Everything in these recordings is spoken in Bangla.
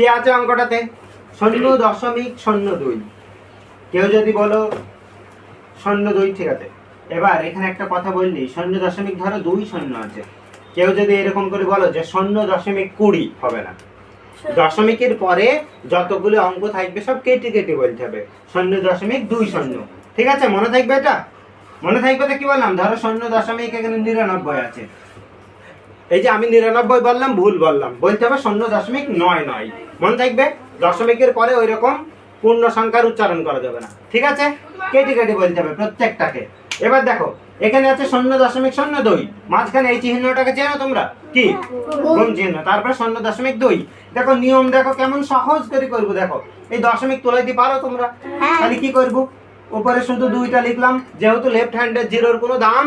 কি আছে অঙ্কটাতে? 0.02। কেউ যদি বলো 0.2, ঠিক আছে। এবার এখানে একটা কথা বললি, 0.2 ধরো 2 শূন্য আছে। কেউ যদি এরকম করে বলো যে 0.20 হবে না, দশমিকের পরে যতগুলো অঙ্ক থাকবে সব কেটে কেটে বলতে হবে 0.20। ঠিক আছে, মনে থাকবে এটা? মনে থাকবে তো? কি বললাম, ধরো 0.99 আছে, এই যে আমি 99 বললাম, ভুল বললাম, বলতে হবে 0.99। মনে থাকবে? দশমিকের পরে ওই রকম পূর্ণ সংখ্যার উচ্চারণ করা যাবে না, ঠিক আছে? কেটে কেটে বলতে হবে প্রত্যেকটাকে। এবার দেখো এখানে আছে 0.02, মাঝখানে এই চিহ্নটাকে চেনো তোমরা? কি? গুণ চিহ্ন, তারপরে 0.2। দেখো নিয়ম, দেখো কেমন সহজ করে করবো। দেখো এই দশমিক তুলাইতে পারো তোমরা? তাহলে কি করবো, উপরে শুধু 2টা লিখলাম, যেহেতু লেফট হ্যান্ডের জিরোর কোনো দাম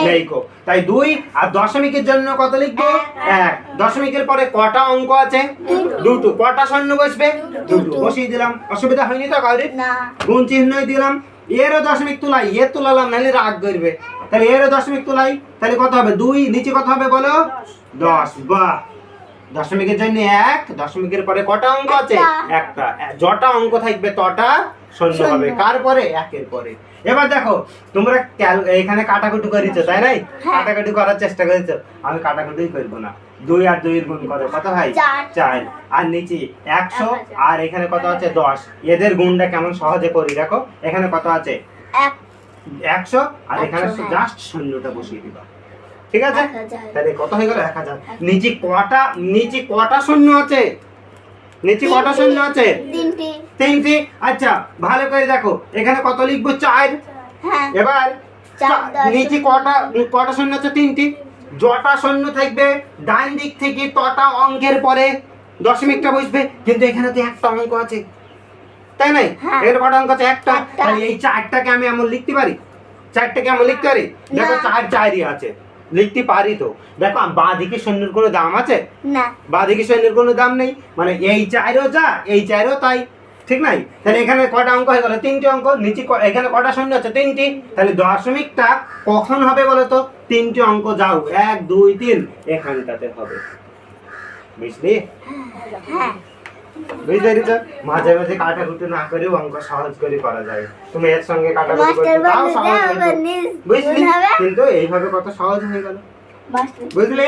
নেই কো, তাই 2। আর দশমিকের জন্য কত লিখবো? 1। দশমিকের পরে কটা অঙ্ক আছে? 2টো। কটা শূন্য বসবে? 2টো। বসিয়ে দিলাম, অসুবিধা হয়নি তো কাউরে? গুণ চিহ্নই দিলাম। এরও দশমিক তুলাই, এর তুলালাম, নাহলে রাগ করবে। তাহলে এরও দশমিক তুলাই, তাহলে কত হবে? 2, নিচে কত হবে বলো? 10। বাহ, দশমিকের জন্য 1, দশমিকের পরে কটা অঙ্ক আছে? একটা। যটা অঙ্ক থাকবে তটা শূন্য হবে। কার পরে? 1-এর পরে। এবার দেখো তোমরা এখানে কাটাকুটি করেছো, তাই নাই? কাটাকুটি করার চেষ্টা করেছো, আমি কাটাকুটি করবো না। 2 আর 2 এর গুণ করে কত হয়? 4। আর নিচে 100, আর এখানে কত আছে? 10। এদের গুণটা কেমন সহজে করি দেখো। এখানে কত আছে? 100, আর এখানে জাস্ট শূন্যটা বসিয়ে দিবা, ঠিক আছে? তাহলে কত হয়ে গেল? 1000। নিচে কটা শূন্য আছে? নিচে কটা শূন্য আছে? 3টি। আচ্ছা ভালো করে দেখো, এখানে কত লিখবো? 4। এবার নিচে কটা শূন্য আছে? 3টি। যটা শূন্য থাকবে ডান দিক থেকে তটা অঙ্কের পরে দশমিকটা বসবে, কিন্তু এখানে তো একটা অঙ্ক আছে, তাই নাই? এখানে কটা অঙ্ক আছে? একটা। তাহলে এই 4টাকে আমি এমন লিখতে পারি? 4টাকে এমন লিখতে পারি? দেখো 4-4ই আছে, লিখতে পারি তো। দেখো বাঁ দিকে শূন্যের কোনো দাম আছে না, বাঁ দিকে শূন্যের কোনো দাম নেই, মানে এই 4ও যা, এই 4ও তাই, ঠিক নাই? তাহলে এখানে কয়টা অঙ্ক হয়ে গেল? 3টি অঙ্ক। নিচে এখানে কটা শূন্য আছে? 3টি। তাহলে দশমিকটা কখন হবে বলো তো? 3টি অঙ্ক যাও, 1 2 3 এখানটাতে হবে, বুঝলি? বুঝতে পেরেছ? মাঝে মাঝে কাটাকুটি না করে অঙ্ক সহজ করে করা যায়। তুমি এর সঙ্গে কাটাকুটি করতে তাও সহজ হয়ে, বুঝলি? কিন্তু এইভাবে কত সহজ হয়ে গেল, বুঝলি?